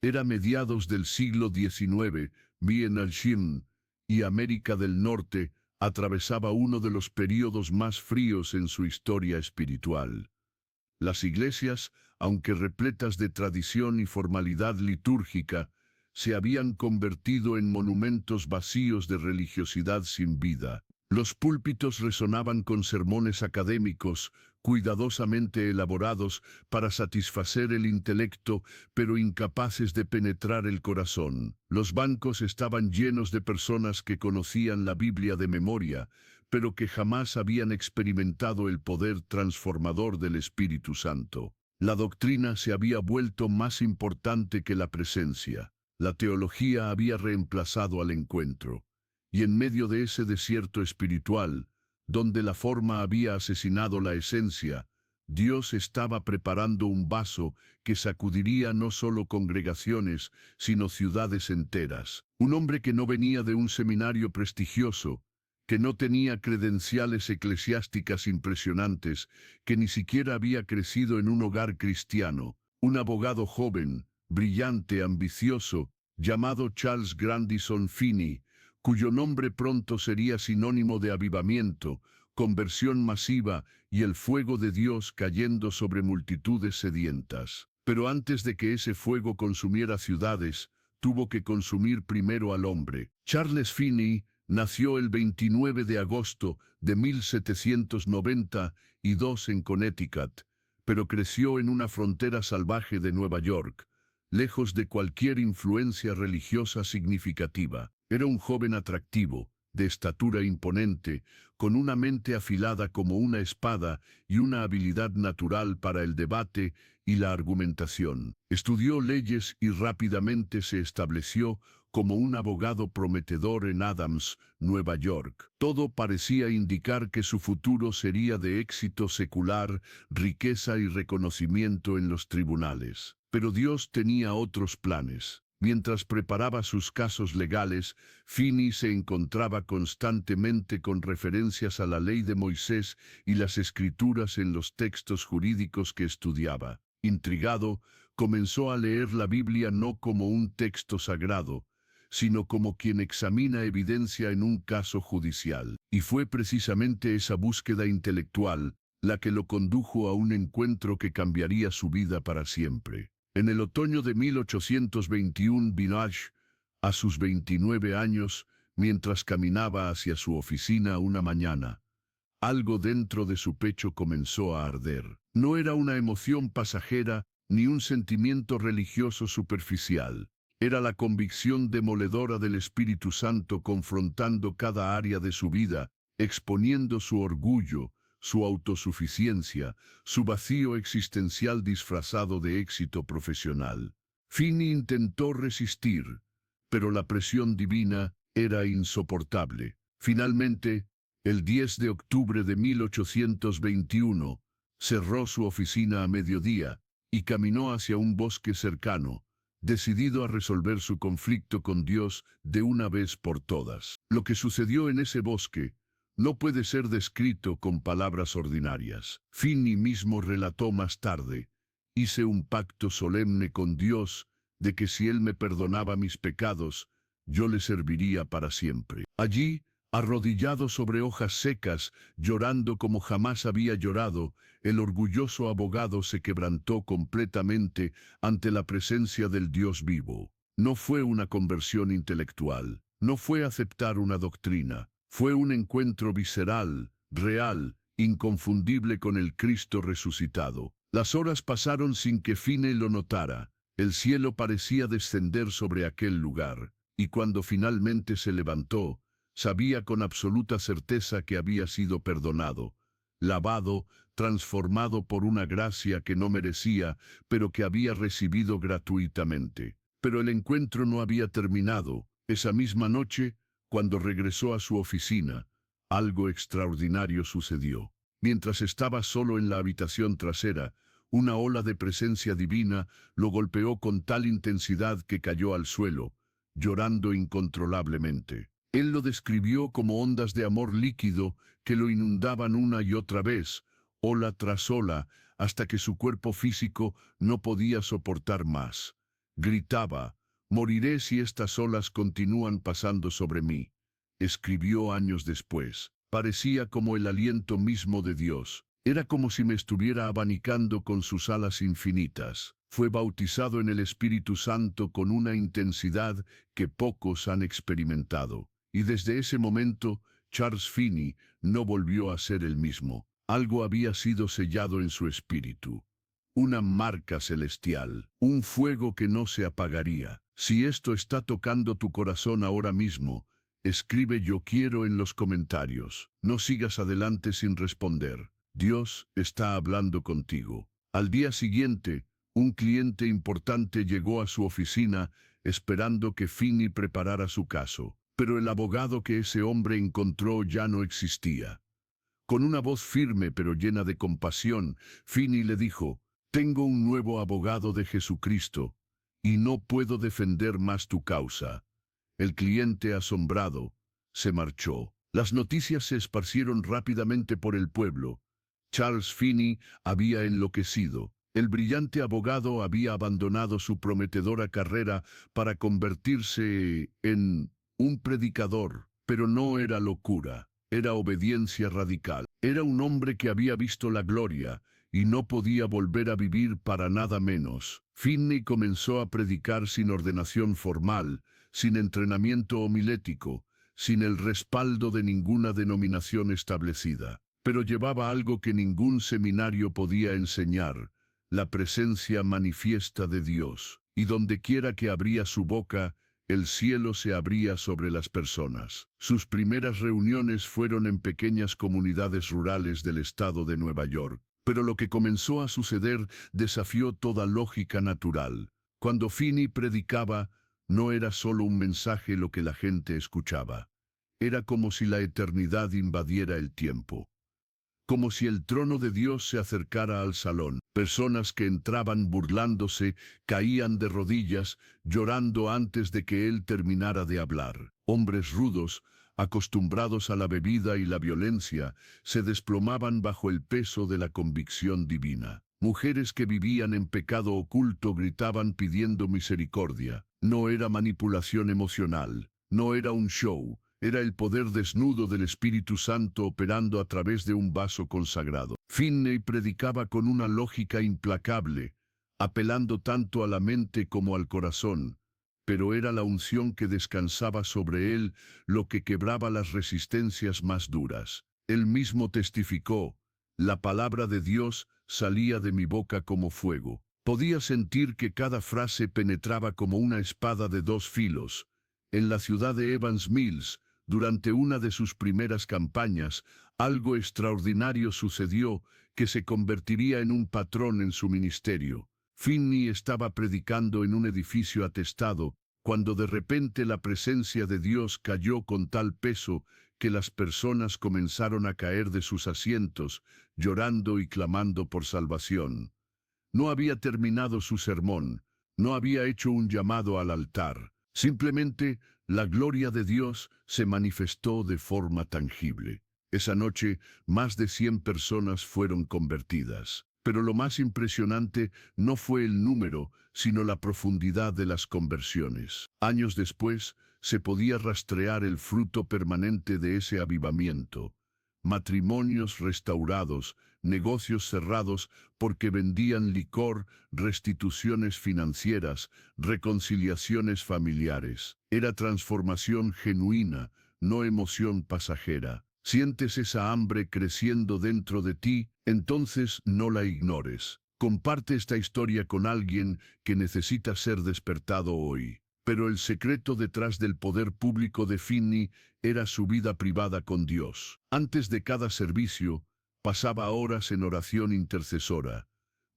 Era mediados del siglo XIX, Vietnam y América del Norte atravesaba uno de los períodos más fríos en su historia espiritual. Las iglesias, aunque repletas de tradición y formalidad litúrgica, se habían convertido en monumentos vacíos de religiosidad sin vida. Los púlpitos resonaban con sermones académicos, cuidadosamente elaborados para satisfacer el intelecto, pero incapaces de penetrar el corazón. Los bancos estaban llenos de personas que conocían la Biblia de memoria, pero que jamás habían experimentado el poder transformador del Espíritu Santo. La doctrina se había vuelto más importante que la presencia. La teología había reemplazado al encuentro. Y en medio de ese desierto espiritual, donde la forma había asesinado la esencia, Dios estaba preparando un vaso que sacudiría no solo congregaciones, sino ciudades enteras. Un hombre que no venía de un seminario prestigioso, que no tenía credenciales eclesiásticas impresionantes, que ni siquiera había crecido en un hogar cristiano, un abogado joven, brillante, ambicioso, llamado Charles Grandison Finney, cuyo nombre pronto sería sinónimo de avivamiento, conversión masiva y el fuego de Dios cayendo sobre multitudes sedientas. Pero antes de que ese fuego consumiera ciudades, tuvo que consumir primero al hombre. Charles Finney nació el 29 de agosto de 1792 en Connecticut, pero creció en una frontera salvaje de Nueva York, lejos de cualquier influencia religiosa significativa. Era un joven atractivo, de estatura imponente, con una mente afilada como una espada y una habilidad natural para el debate y la argumentación. Estudió leyes y rápidamente se estableció como un abogado prometedor en Adams, Nueva York. Todo parecía indicar que su futuro sería de éxito secular, riqueza y reconocimiento en los tribunales. Pero Dios tenía otros planes. Mientras preparaba sus casos legales, Finney se encontraba constantemente con referencias a la ley de Moisés y las escrituras en los textos jurídicos que estudiaba. Intrigado, comenzó a leer la Biblia no como un texto sagrado, sino como quien examina evidencia en un caso judicial. Y fue precisamente esa búsqueda intelectual la que lo condujo a un encuentro que cambiaría su vida para siempre. En el otoño de 1821, Vinage, a sus 29 años, mientras caminaba hacia su oficina una mañana, algo dentro de su pecho comenzó a arder. No era una emoción pasajera ni un sentimiento religioso superficial. Era la convicción demoledora del Espíritu Santo confrontando cada área de su vida, exponiendo su orgullo, su autosuficiencia, su vacío existencial disfrazado de éxito profesional. Finney intentó resistir, pero la presión divina era insoportable. Finalmente, el 10 de octubre de 1821, cerró su oficina a mediodía y caminó hacia un bosque cercano, decidido a resolver su conflicto con Dios de una vez por todas. Lo que sucedió en ese bosque no puede ser descrito con palabras ordinarias. Finney mismo relató más tarde: hice un pacto solemne con Dios de que si Él me perdonaba mis pecados, yo le serviría para siempre. Allí, arrodillado sobre hojas secas, llorando como jamás había llorado, el orgulloso abogado se quebrantó completamente ante la presencia del Dios vivo. No fue una conversión intelectual, no fue aceptar una doctrina. Fue un encuentro visceral, real, inconfundible con el Cristo resucitado. Las horas pasaron sin que Finney lo notara. El cielo parecía descender sobre aquel lugar, y cuando finalmente se levantó, sabía con absoluta certeza que había sido perdonado, lavado, transformado por una gracia que no merecía, pero que había recibido gratuitamente. Pero el encuentro no había terminado. Esa misma noche, cuando regresó a su oficina, algo extraordinario sucedió. Mientras estaba solo en la habitación trasera, una ola de presencia divina lo golpeó con tal intensidad que cayó al suelo, llorando incontrolablemente. Él lo describió como ondas de amor líquido que lo inundaban una y otra vez, ola tras ola, hasta que su cuerpo físico no podía soportar más. Gritaba, «Moriré si estas olas continúan pasando sobre mí». Escribió años después. Parecía como el aliento mismo de Dios. Era como si me estuviera abanicando con sus alas infinitas. Fue bautizado en el Espíritu Santo con una intensidad que pocos han experimentado. Y desde ese momento, Charles Finney no volvió a ser el mismo. Algo había sido sellado en su espíritu. Una marca celestial, un fuego que no se apagaría. Si esto está tocando tu corazón ahora mismo, escribe "yo quiero" en los comentarios. No sigas adelante sin responder. Dios está hablando contigo. Al día siguiente, un cliente importante llegó a su oficina esperando que Finney preparara su caso. Pero el abogado que ese hombre encontró ya no existía. Con una voz firme pero llena de compasión, Finney le dijo, «Tengo un nuevo abogado de Jesucristo, y no puedo defender más tu causa». El cliente, asombrado, se marchó. Las noticias se esparcieron rápidamente por el pueblo. Charles Finney había enloquecido. El brillante abogado había abandonado su prometedora carrera para convertirse en un predicador. Pero no era locura, era obediencia radical. Era un hombre que había visto la gloria y no podía volver a vivir para nada menos. Finney comenzó a predicar sin ordenación formal, sin entrenamiento homilético, sin el respaldo de ninguna denominación establecida. Pero llevaba algo que ningún seminario podía enseñar, la presencia manifiesta de Dios. Y dondequiera que abría su boca, el cielo se abría sobre las personas. Sus primeras reuniones fueron en pequeñas comunidades rurales del estado de Nueva York. Pero lo que comenzó a suceder desafió toda lógica natural. Cuando Finney predicaba, no era solo un mensaje lo que la gente escuchaba. Era como si la eternidad invadiera el tiempo. Como si el trono de Dios se acercara al salón. Personas que entraban burlándose, caían de rodillas, llorando antes de que él terminara de hablar. Hombres rudos, acostumbrados a la bebida y la violencia, se desplomaban bajo el peso de la convicción divina. Mujeres que vivían en pecado oculto gritaban pidiendo misericordia. No era manipulación emocional, no era un show. Era el poder desnudo del Espíritu Santo operando a través de un vaso consagrado. Finney predicaba con una lógica implacable, apelando tanto a la mente como al corazón, pero era la unción que descansaba sobre él lo que quebraba las resistencias más duras. Él mismo testificó, «La palabra de Dios salía de mi boca como fuego». Podía sentir que cada frase penetraba como una espada de dos filos. En la ciudad de Evans Mills, durante una de sus primeras campañas, algo extraordinario sucedió que se convertiría en un patrón en su ministerio. Finney estaba predicando en un edificio atestado, cuando de repente la presencia de Dios cayó con tal peso que las personas comenzaron a caer de sus asientos, llorando y clamando por salvación. No había terminado su sermón, no había hecho un llamado al altar. Simplemente, la gloria de Dios se manifestó de forma tangible. Esa noche, más de 100 personas fueron convertidas. Pero lo más impresionante no fue el número, sino la profundidad de las conversiones. Años después, se podía rastrear el fruto permanente de ese avivamiento. Matrimonios restaurados, negocios cerrados porque vendían licor, restituciones financieras, reconciliaciones familiares. Era transformación genuina, no emoción pasajera. ¿Sientes esa hambre creciendo dentro de ti? Entonces no la ignores. Comparte esta historia con alguien que necesita ser despertado hoy. Pero el secreto detrás del poder público de Finney era su vida privada con Dios. Antes de cada servicio, pasaba horas en oración intercesora,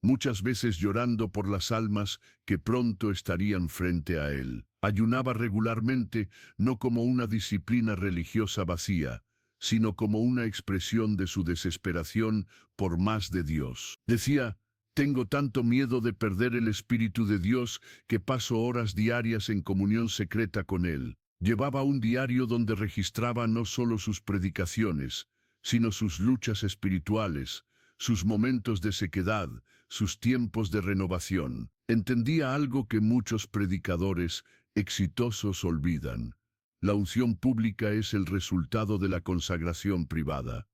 muchas veces llorando por las almas que pronto estarían frente a él. Ayunaba regularmente, no como una disciplina religiosa vacía, sino como una expresión de su desesperación por más de Dios. Decía, «Tengo tanto miedo de perder el Espíritu de Dios que paso horas diarias en comunión secreta con Él». Llevaba un diario donde registraba no solo sus predicaciones, sino sus luchas espirituales, sus momentos de sequedad, sus tiempos de renovación. Entendía algo que muchos predicadores exitosos olvidan. La unción pública es el resultado de la consagración privada.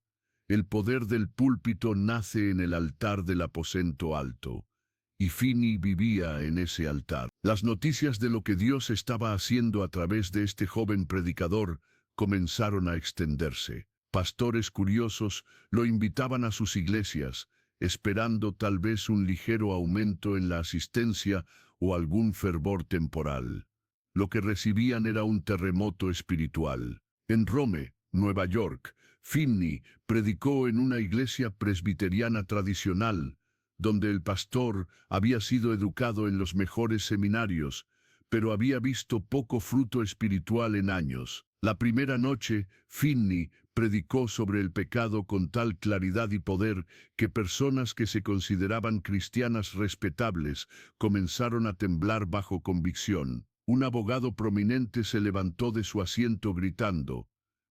El poder del púlpito nace en el altar del aposento alto. Y Finney vivía en ese altar. Las noticias de lo que Dios estaba haciendo a través de este joven predicador comenzaron a extenderse. Pastores curiosos lo invitaban a sus iglesias, esperando tal vez un ligero aumento en la asistencia o algún fervor temporal. Lo que recibían era un terremoto espiritual. En Rome, Nueva York, Finney predicó en una iglesia presbiteriana tradicional, donde el pastor había sido educado en los mejores seminarios, pero había visto poco fruto espiritual en años. La primera noche, Finney predicó sobre el pecado con tal claridad y poder que personas que se consideraban cristianas respetables comenzaron a temblar bajo convicción. Un abogado prominente se levantó de su asiento gritando: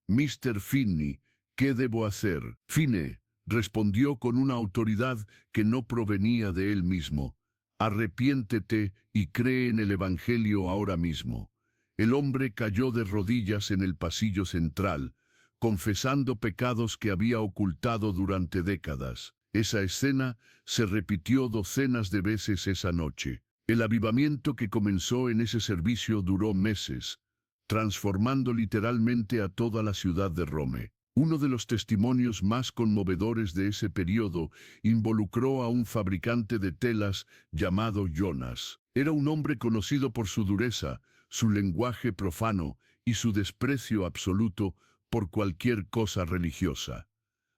«Mr. Finney, ¿qué debo hacer?» Finney respondió con una autoridad que no provenía de él mismo: «Arrepiéntete y cree en el Evangelio ahora mismo». El hombre cayó de rodillas en el pasillo central, confesando pecados que había ocultado durante décadas. Esa escena se repitió docenas de veces esa noche. El avivamiento que comenzó en ese servicio duró meses, transformando literalmente a toda la ciudad de Rome. Uno de los testimonios más conmovedores de ese periodo involucró a un fabricante de telas llamado Jonas. Era un hombre conocido por su dureza, su lenguaje profano y su desprecio absoluto por cualquier cosa religiosa.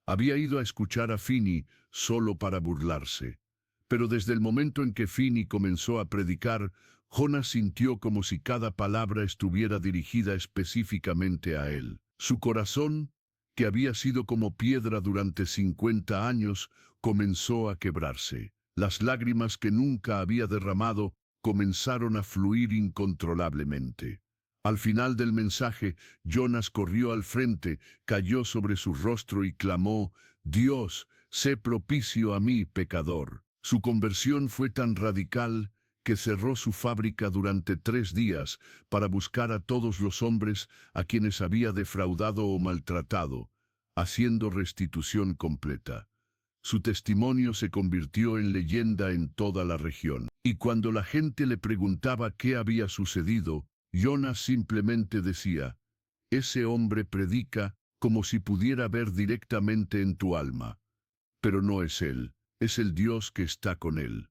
Había ido a escuchar a Finney solo para burlarse. Pero desde el momento en que Finney comenzó a predicar, Jonas sintió como si cada palabra estuviera dirigida específicamente a él. Su corazón, que había sido como piedra durante 50 años, comenzó a quebrarse. Las lágrimas que nunca había derramado comenzaron a fluir incontrolablemente. Al final del mensaje, Jonas corrió al frente, cayó sobre su rostro y clamó: «Dios, sé propicio a mí, pecador». Su conversión fue tan radical que cerró su fábrica durante 3 días para buscar a todos los hombres a quienes había defraudado o maltratado, haciendo restitución completa. Su testimonio se convirtió en leyenda en toda la región. Y cuando la gente le preguntaba qué había sucedido, Jonas simplemente decía: «Ese hombre predica como si pudiera ver directamente en tu alma. Pero no es él, es el Dios que está con él.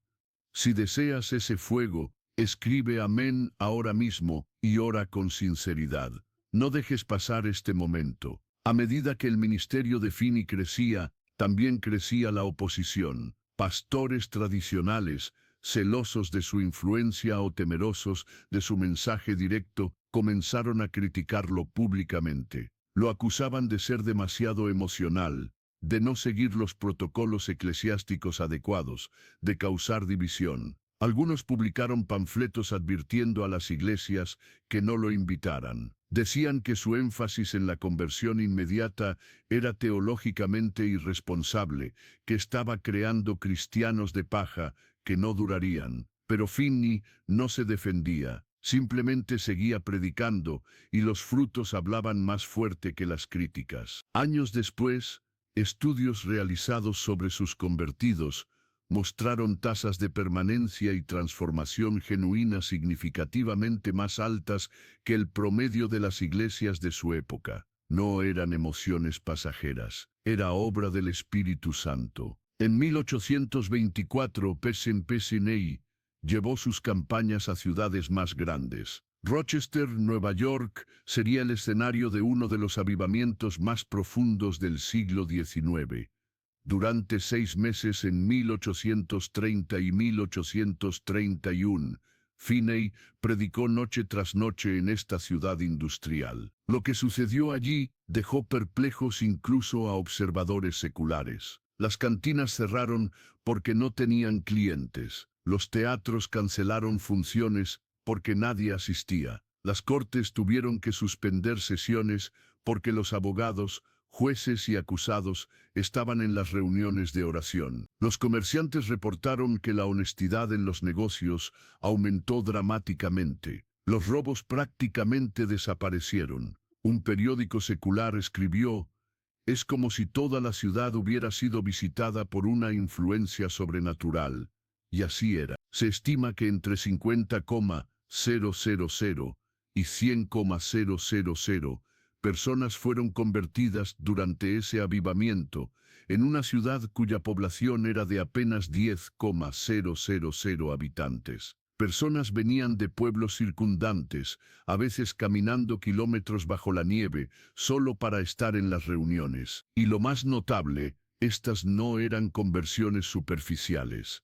Si deseas ese fuego, escribe amén ahora mismo y ora con sinceridad. No dejes pasar este momento». A medida que el ministerio de Finney crecía, también crecía la oposición. Pastores tradicionales, celosos de su influencia o temerosos de su mensaje directo, comenzaron a criticarlo públicamente. Lo acusaban de ser demasiado emocional, de no seguir los protocolos eclesiásticos adecuados, de causar división. Algunos publicaron panfletos advirtiendo a las iglesias que no lo invitaran. Decían que su énfasis en la conversión inmediata era teológicamente irresponsable, que estaba creando cristianos de paja que no durarían. Pero Finney no se defendía, simplemente seguía predicando, y los frutos hablaban más fuerte que las críticas. Años después, estudios realizados sobre sus convertidos mostraron tasas de permanencia y transformación genuina significativamente más altas que el promedio de las iglesias de su época. No eran emociones pasajeras, era obra del Espíritu Santo. En 1824, Finney llevó sus campañas a ciudades más grandes. Rochester, Nueva York, sería el escenario de uno de los avivamientos más profundos del siglo XIX. Durante 6 meses en 1830 y 1831, Finney predicó noche tras noche en esta ciudad industrial. Lo que sucedió allí dejó perplejos incluso a observadores seculares. Las cantinas cerraron porque no tenían clientes. Los teatros cancelaron funciones porque nadie asistía. Las cortes tuvieron que suspender sesiones porque los abogados, jueces y acusados estaban en las reuniones de oración. Los comerciantes reportaron que la honestidad en los negocios aumentó dramáticamente. Los robos prácticamente desaparecieron. Un periódico secular escribió: «Es como si toda la ciudad hubiera sido visitada por una influencia sobrenatural». Y así era. Se estima que entre 50,000 y 100,000 personas fueron convertidas durante ese avivamiento, en una ciudad cuya población era de apenas 10,000 habitantes. Personas venían de pueblos circundantes, a veces caminando kilómetros bajo la nieve, solo para estar en las reuniones. Y lo más notable, estas no eran conversiones superficiales.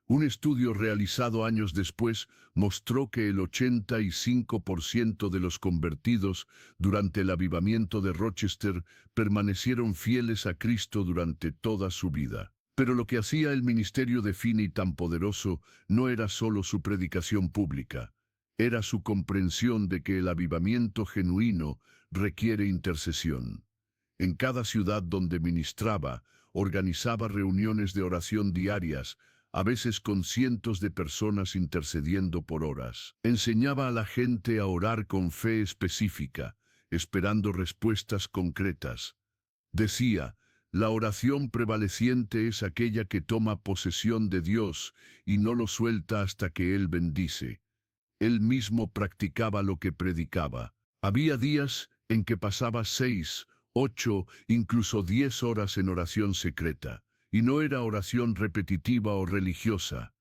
Un estudio realizado años después mostró que el 85% de los convertidos durante el avivamiento de Rochester permanecieron fieles a Cristo durante toda su vida. Pero lo que hacía el ministerio de Finney tan poderoso no era solo su predicación pública, era su comprensión de que el avivamiento genuino requiere intercesión. En cada ciudad donde ministraba, organizaba reuniones de oración diarias, a veces con cientos de personas intercediendo por horas. Enseñaba a la gente a orar con fe específica, esperando respuestas concretas. Decía: «La oración prevaleciente es aquella que toma posesión de Dios y no lo suelta hasta que Él bendice». Él mismo practicaba lo que predicaba. Había días en que pasaba 6, 8, incluso 10 horas en oración secreta. Y no era oración repetitiva o religiosa,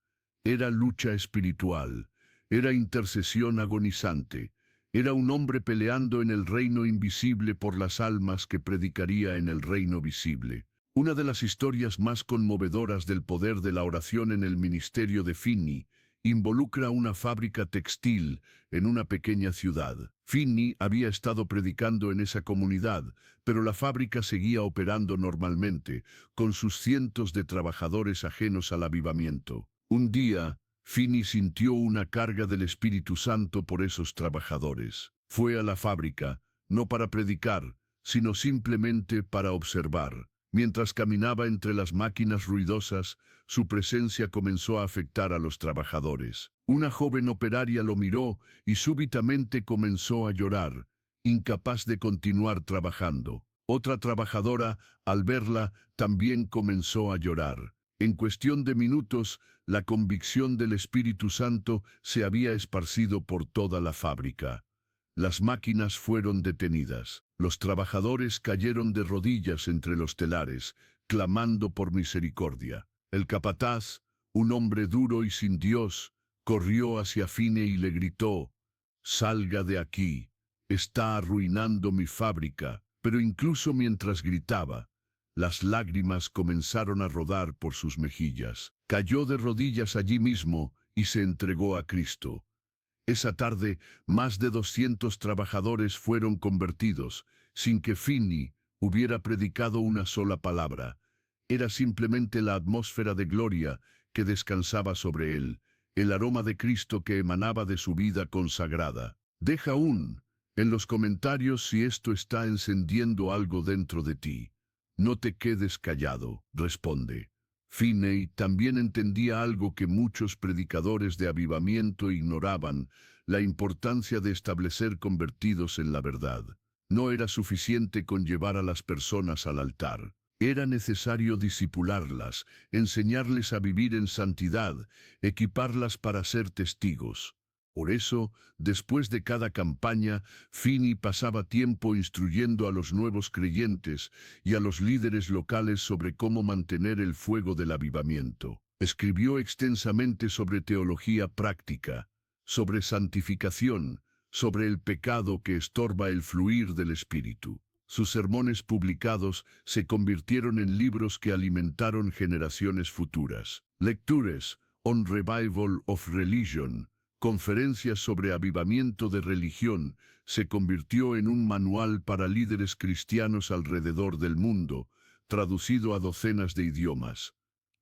era lucha espiritual, era intercesión agonizante, era un hombre peleando en el reino invisible por las almas que predicaría en el reino visible. Una de las historias más conmovedoras del poder de la oración en el ministerio de Finney involucra una fábrica textil en una pequeña ciudad. Finney había estado predicando en esa comunidad, pero la fábrica seguía operando normalmente, con sus cientos de trabajadores ajenos al avivamiento. Un día, Finney sintió una carga del Espíritu Santo por esos trabajadores. Fue a la fábrica, no para predicar, sino simplemente para observar. Mientras caminaba entre las máquinas ruidosas, su presencia comenzó a afectar a los trabajadores. Una joven operaria lo miró y súbitamente comenzó a llorar, incapaz de continuar trabajando. Otra trabajadora, al verla, también comenzó a llorar. En cuestión de minutos, la convicción del Espíritu Santo se había esparcido por toda la fábrica. Las máquinas fueron detenidas. Los trabajadores cayeron de rodillas entre los telares, clamando por misericordia. El capataz, un hombre duro y sin Dios, corrió hacia Finney y le gritó: «Salga de aquí, está arruinando mi fábrica». Pero incluso mientras gritaba, las lágrimas comenzaron a rodar por sus mejillas. Cayó de rodillas allí mismo y se entregó a Cristo. Esa tarde, más de 200 trabajadores fueron convertidos, sin que Finney hubiera predicado una sola palabra. Era simplemente la atmósfera de gloria que descansaba sobre él, el aroma de Cristo que emanaba de su vida consagrada. Deja en los comentarios si esto está encendiendo algo dentro de ti. No te quedes callado, responde. Finney también entendía algo que muchos predicadores de avivamiento ignoraban: la importancia de establecer convertidos en la verdad. No era suficiente con llevar a las personas al altar. Era necesario discipularlas, enseñarles a vivir en santidad, equiparlas para ser testigos. Por eso, después de cada campaña, Finney pasaba tiempo instruyendo a los nuevos creyentes y a los líderes locales sobre cómo mantener el fuego del avivamiento. Escribió extensamente sobre teología práctica, sobre santificación, sobre el pecado que estorba el fluir del Espíritu. Sus sermones publicados se convirtieron en libros que alimentaron generaciones futuras. Lectures on Revival of Religion, Conferencias sobre avivamiento de religión, se convirtió en un manual para líderes cristianos alrededor del mundo, traducido a docenas de idiomas.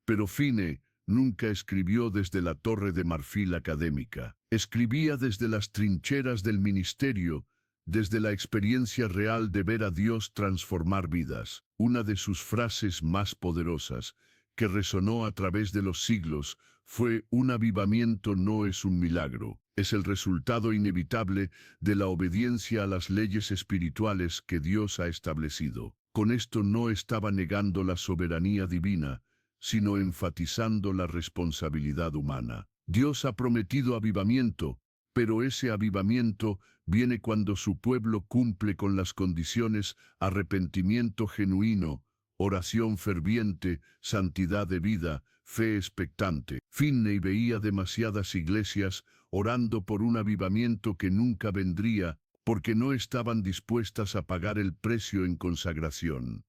Pero Finney nunca escribió desde la torre de marfil académica. Escribía desde las trincheras del ministerio, desde la experiencia real de ver a Dios transformar vidas. Una de sus frases más poderosas, que resonó a través de los siglos, fue: un avivamiento no es un milagro, es el resultado inevitable de la obediencia a las leyes espirituales que Dios ha establecido. Con esto no estaba negando la soberanía divina, sino enfatizando la responsabilidad humana. Dios ha prometido avivamiento, pero ese avivamiento viene cuando su pueblo cumple con las condiciones: arrepentimiento genuino, oración ferviente, santidad de vida, fe expectante. Finney veía demasiadas iglesias orando por un avivamiento que nunca vendría, porque no estaban dispuestas a pagar el precio en consagración.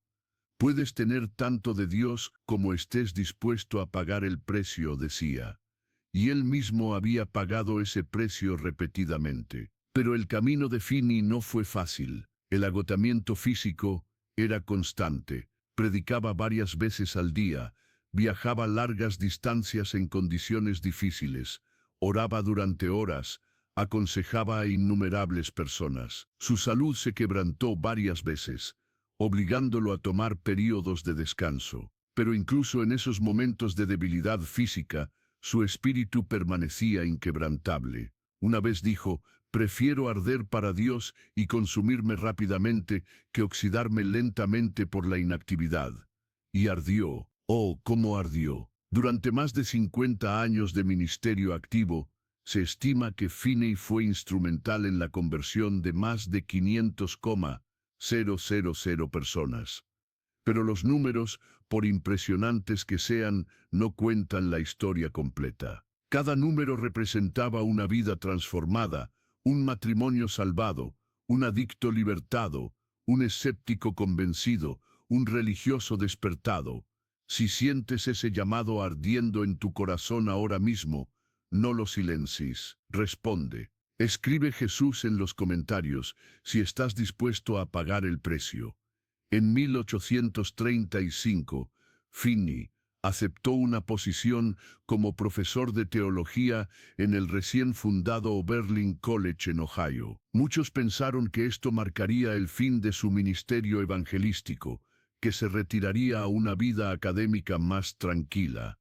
Puedes tener tanto de Dios como estés dispuesto a pagar el precio, decía. Y él mismo había pagado ese precio repetidamente. Pero el camino de Finney no fue fácil. El agotamiento físico era constante. Predicaba varias veces al día, viajaba largas distancias en condiciones difíciles, oraba durante horas, aconsejaba a innumerables personas. Su salud se quebrantó varias veces, obligándolo a tomar períodos de descanso. Pero incluso en esos momentos de debilidad física, su espíritu permanecía inquebrantable. Una vez dijo: prefiero arder para Dios y consumirme rápidamente que oxidarme lentamente por la inactividad. Y ardió. Oh, cómo ardió. Durante más de 50 años de ministerio activo, se estima que Finney fue instrumental en la conversión de más de 500,000 personas. Pero los números, por impresionantes que sean, no cuentan la historia completa. Cada número representaba una vida transformada, un matrimonio salvado, un adicto libertado, un escéptico convencido, un religioso despertado. Si sientes ese llamado ardiendo en tu corazón ahora mismo, no lo silencies, responde. Escribe Jesús en los comentarios si estás dispuesto a pagar el precio. En 1835, Finney aceptó una posición como profesor de teología en el recién fundado Oberlin College en Ohio. Muchos pensaron que esto marcaría el fin de su ministerio evangelístico, que se retiraría a una vida académica más tranquila.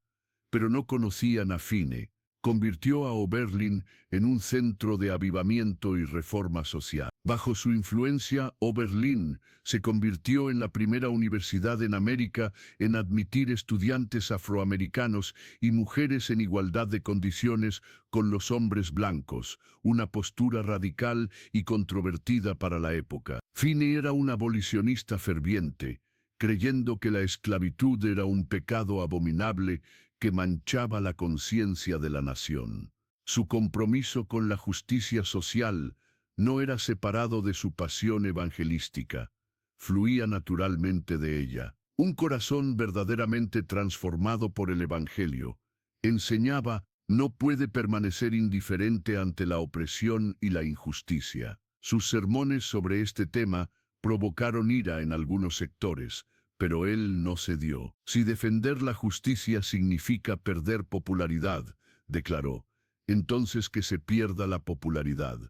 Pero no conocían a Finney. Convirtió a Oberlin en un centro de avivamiento y reforma social. Bajo su influencia, Oberlin se convirtió en la primera universidad en América en admitir estudiantes afroamericanos y mujeres en igualdad de condiciones con los hombres blancos, una postura radical y controvertida para la época. Finney era un abolicionista ferviente, creyendo que la esclavitud era un pecado abominable que manchaba la conciencia de la nación. Su compromiso con la justicia social no era separado de su pasión evangelística, fluía naturalmente de ella. Un corazón verdaderamente transformado por el Evangelio, enseñaba, no puede permanecer indiferente ante la opresión y la injusticia. Sus sermones sobre este tema provocaron ira en algunos sectores, pero él no cedió. Si defender la justicia significa perder popularidad, declaró, entonces que se pierda la popularidad.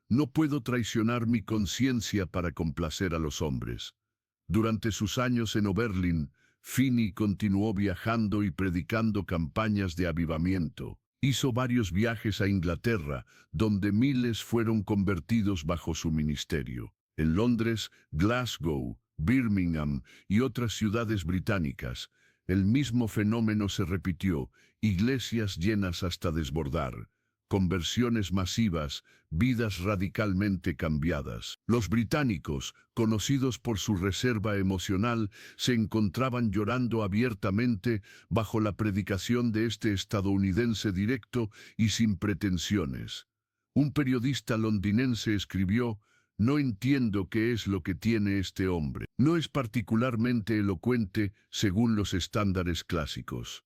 No puedo traicionar mi conciencia para complacer a los hombres. Durante sus años en Oberlin, Finney continuó viajando y predicando campañas de avivamiento. Hizo varios viajes a Inglaterra, donde miles fueron convertidos bajo su ministerio. En Londres, Glasgow, Birmingham y otras ciudades británicas, el mismo fenómeno se repitió: iglesias llenas hasta desbordar, conversiones masivas, vidas radicalmente cambiadas. Los británicos, conocidos por su reserva emocional, se encontraban llorando abiertamente bajo la predicación de este estadounidense directo y sin pretensiones. Un periodista londinense escribió: no entiendo qué es lo que tiene este hombre. No es particularmente elocuente según los estándares clásicos.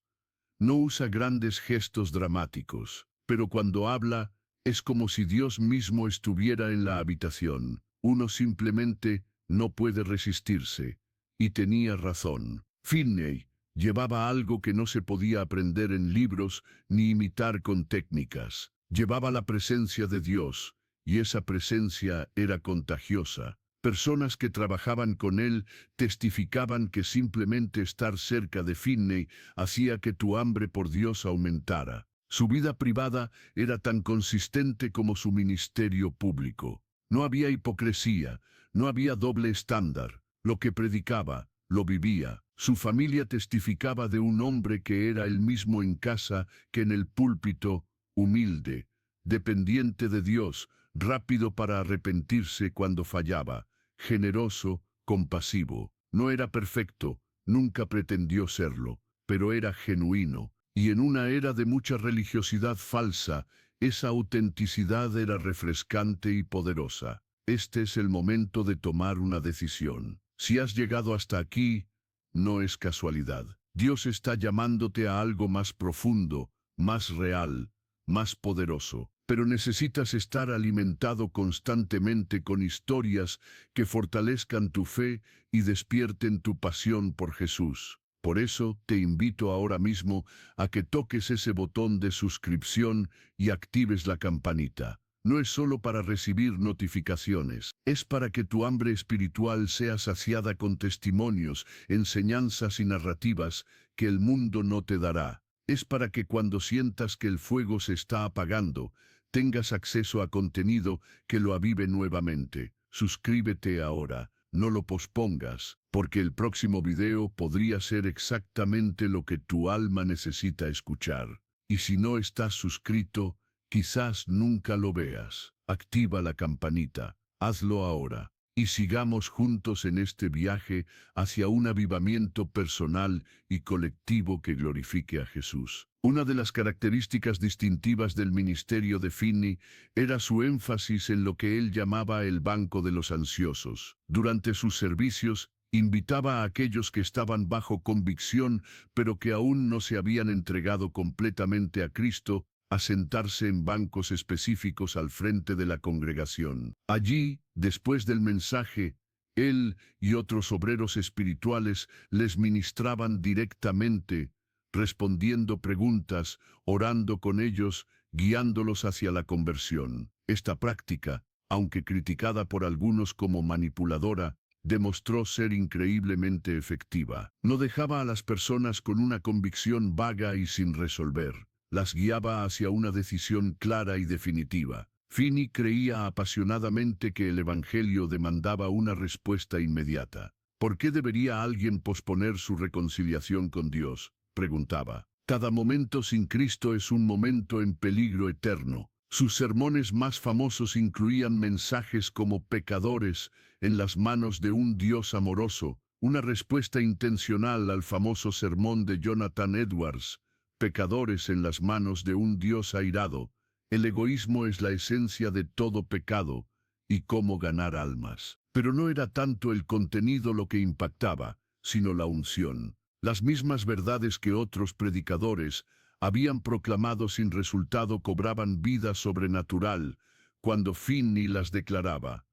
No usa grandes gestos dramáticos, pero cuando habla, es como si Dios mismo estuviera en la habitación. Uno simplemente no puede resistirse. Y tenía razón. Finney llevaba algo que no se podía aprender en libros ni imitar con técnicas. Llevaba la presencia de Dios, y esa presencia era contagiosa. Personas que trabajaban con él testificaban que simplemente estar cerca de Finney hacía que tu hambre por Dios aumentara. Su vida privada era tan consistente como su ministerio público. No había hipocresía, no había doble estándar. Lo que predicaba, lo vivía. Su familia testificaba de un hombre que era el mismo en casa que en el púlpito, humilde, dependiente de Dios, rápido para arrepentirse cuando fallaba, generoso, compasivo. No era perfecto, nunca pretendió serlo, pero era genuino. Y en una era de mucha religiosidad falsa, esa autenticidad era refrescante y poderosa. Este es el momento de tomar una decisión. Si has llegado hasta aquí, no es casualidad. Dios está llamándote a algo más profundo, más real, más poderoso. Pero necesitas estar alimentado constantemente con historias que fortalezcan tu fe y despierten tu pasión por Jesús. Por eso te invito ahora mismo a que toques ese botón de suscripción y actives la campanita. No es solo para recibir notificaciones, es para que tu hambre espiritual sea saciada con testimonios, enseñanzas y narrativas que el mundo no te dará. Es para que cuando sientas que el fuego se está apagando, tengas acceso a contenido que lo avive nuevamente. Suscríbete ahora, no lo pospongas, porque el próximo video podría ser exactamente lo que tu alma necesita escuchar. Y si no estás suscrito, quizás nunca lo veas. Activa la campanita, hazlo ahora, y sigamos juntos en este viaje hacia un avivamiento personal y colectivo que glorifique a Jesús. Una de las características distintivas del ministerio de Finney era su énfasis en lo que él llamaba el banco de los ansiosos. Durante sus servicios, invitaba a aquellos que estaban bajo convicción, pero que aún no se habían entregado completamente a Cristo, a sentarse en bancos específicos al frente de la congregación. Allí, después del mensaje, él y otros obreros espirituales les ministraban directamente, respondiendo preguntas, orando con ellos, guiándolos hacia la conversión. Esta práctica, aunque criticada por algunos como manipuladora, demostró ser increíblemente efectiva. No dejaba a las personas con una convicción vaga y sin resolver. Las guiaba hacia una decisión clara y definitiva. Finney creía apasionadamente que el Evangelio demandaba una respuesta inmediata. ¿Por qué debería alguien posponer su reconciliación con Dios?, preguntaba. Cada momento sin Cristo es un momento en peligro eterno. Sus sermones más famosos incluían mensajes como pecadores en las manos de un Dios amoroso, una respuesta intencional al famoso sermón de Jonathan Edwards, pecadores en las manos de un Dios airado. El egoísmo es la esencia de todo pecado y cómo ganar almas. Pero no era tanto el contenido lo que impactaba, sino la unción. Las mismas verdades que otros predicadores habían proclamado sin resultado cobraban vida sobrenatural cuando Finney las declaraba.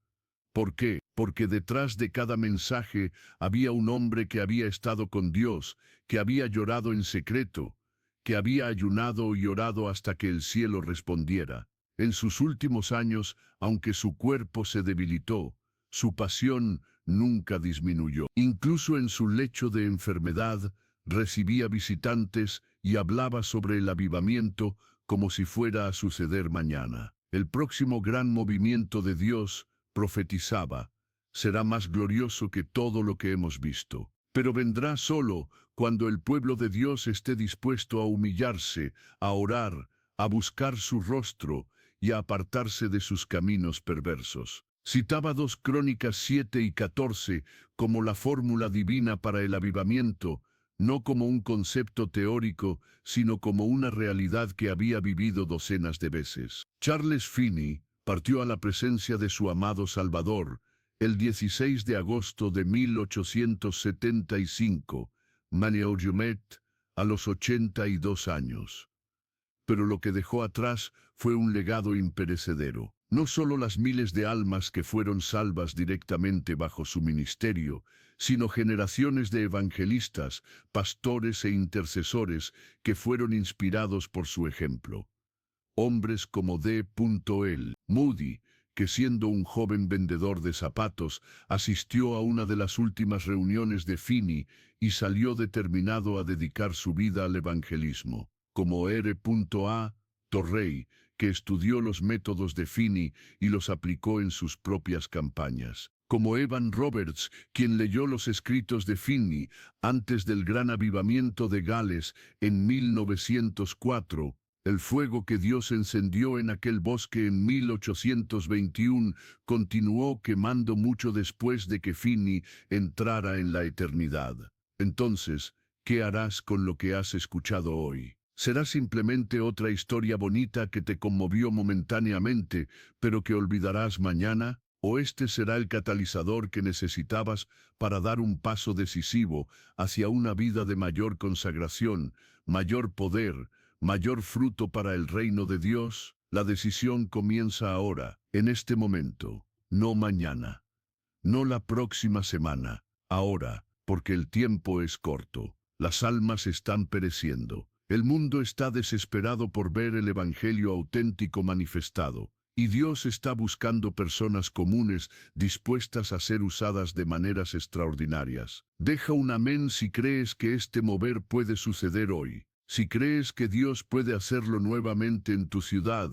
¿Por qué? Porque detrás de cada mensaje había un hombre que había estado con Dios, que había llorado en secreto, que había ayunado y orado hasta que el cielo respondiera. En sus últimos años, aunque su cuerpo se debilitó, su pasión nunca disminuyó. Incluso en su lecho de enfermedad, recibía visitantes y hablaba sobre el avivamiento como si fuera a suceder mañana. El próximo gran movimiento de Dios, profetizaba, será más glorioso que todo lo que hemos visto. Pero vendrá solo cuando el pueblo de Dios esté dispuesto a humillarse, a orar, a buscar su rostro y a apartarse de sus caminos perversos. Citaba 2 Crónicas 7 y 14 como la fórmula divina para el avivamiento, no como un concepto teórico, sino como una realidad que había vivido docenas de veces. Charles Finney partió a la presencia de su amado Salvador el 16 de agosto de 1875, Maneujumet, a los 82 años. Pero lo que dejó atrás fue un legado imperecedero. No solo las miles de almas que fueron salvas directamente bajo su ministerio, sino generaciones de evangelistas, pastores e intercesores que fueron inspirados por su ejemplo. Hombres como D. L. Moody, que siendo un joven vendedor de zapatos, asistió a una de las últimas reuniones de Finney y salió determinado a dedicar su vida al evangelismo. Como R.A. Torrey, que estudió los métodos de Finney y los aplicó en sus propias campañas. Como Evan Roberts, quien leyó los escritos de Finney antes del gran avivamiento de Gales en 1904, el fuego que Dios encendió en aquel bosque en 1821 continuó quemando mucho después de que Finney entrara en la eternidad. Entonces, ¿qué harás con lo que has escuchado hoy? ¿Será simplemente otra historia bonita que te conmovió momentáneamente, pero que olvidarás mañana? ¿O este será el catalizador que necesitabas para dar un paso decisivo hacia una vida de mayor consagración, mayor poder, mayor fruto para el reino de Dios? La decisión comienza ahora, en este momento, no mañana, no la próxima semana, ahora, porque el tiempo es corto, las almas están pereciendo, el mundo está desesperado por ver el evangelio auténtico manifestado, y Dios está buscando personas comunes dispuestas a ser usadas de maneras extraordinarias. Deja un amén si crees que este mover puede suceder hoy. Si crees que Dios puede hacerlo nuevamente en tu ciudad,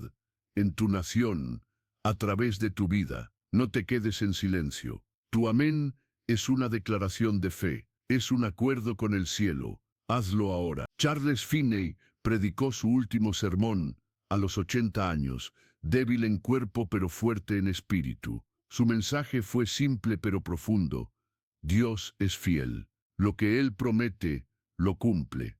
en tu nación, a través de tu vida, no te quedes en silencio. Tu amén es una declaración de fe, es un acuerdo con el cielo. Hazlo ahora. Charles Finney predicó su último sermón a los 80 años, débil en cuerpo pero fuerte en espíritu. Su mensaje fue simple pero profundo. Dios es fiel. Lo que Él promete, lo cumple.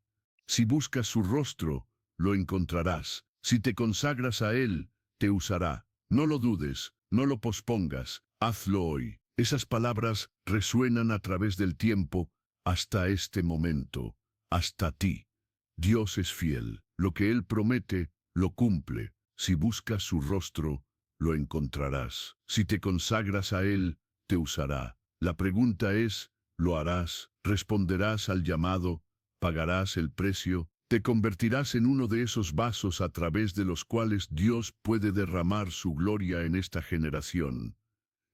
Si buscas su rostro, lo encontrarás. Si te consagras a Él, te usará. No lo dudes, no lo pospongas, hazlo hoy. Esas palabras resuenan a través del tiempo hasta este momento, hasta ti. Dios es fiel. Lo que Él promete, lo cumple. Si buscas su rostro, lo encontrarás. Si te consagras a Él, te usará. La pregunta es, ¿lo harás? ¿Responderás al llamado? ¿Pagarás el precio? ¿Te convertirás en uno de esos vasos a través de los cuales Dios puede derramar su gloria en esta generación?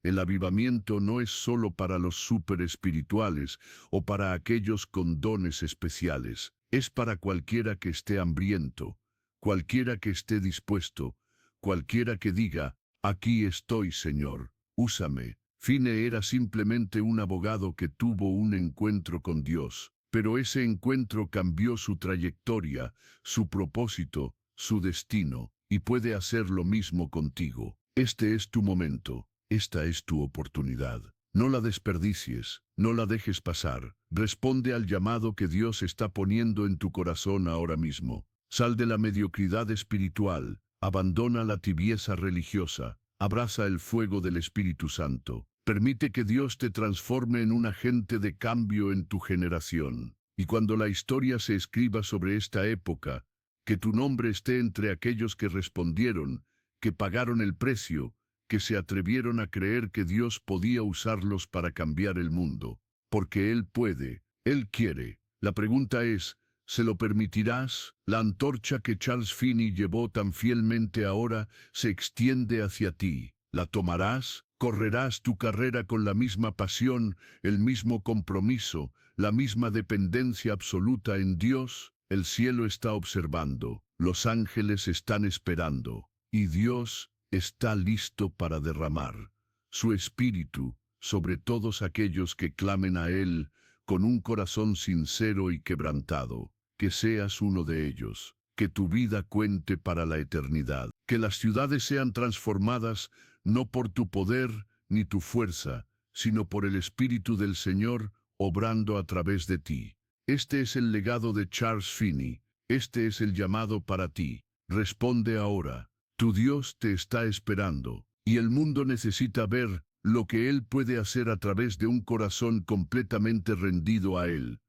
El avivamiento no es solo para los superespirituales o para aquellos con dones especiales. Es para cualquiera que esté hambriento, cualquiera que esté dispuesto, cualquiera que diga, aquí estoy, Señor, úsame. Finney era simplemente un abogado que tuvo un encuentro con Dios, pero ese encuentro cambió su trayectoria, su propósito, su destino, y puede hacer lo mismo contigo. Este es tu momento. Esta es tu oportunidad. No la desperdicies, no la dejes pasar. Responde al llamado que Dios está poniendo en tu corazón ahora mismo. Sal de la mediocridad espiritual, abandona la tibieza religiosa, abraza el fuego del Espíritu Santo. Permite que Dios te transforme en un agente de cambio en tu generación. Y cuando la historia se escriba sobre esta época, que tu nombre esté entre aquellos que respondieron, que pagaron el precio, que se atrevieron a creer que Dios podía usarlos para cambiar el mundo. Porque Él puede, Él quiere. La pregunta es, ¿se lo permitirás? La antorcha que Charles Finney llevó tan fielmente ahora se extiende hacia ti. ¿La tomarás? ¿Correrás tu carrera con la misma pasión, el mismo compromiso, la misma dependencia absoluta en Dios? El cielo está observando, los ángeles están esperando, y Dios está listo para derramar su espíritu sobre todos aquellos que clamen a Él con un corazón sincero y quebrantado. Que seas uno de ellos, que tu vida cuente para la eternidad, que las ciudades sean transformadas no por tu poder ni tu fuerza, sino por el Espíritu del Señor obrando a través de ti. Este es el legado de Charles Finney, este es el llamado para ti. Responde ahora. Tu Dios te está esperando, y el mundo necesita ver lo que Él puede hacer a través de un corazón completamente rendido a Él.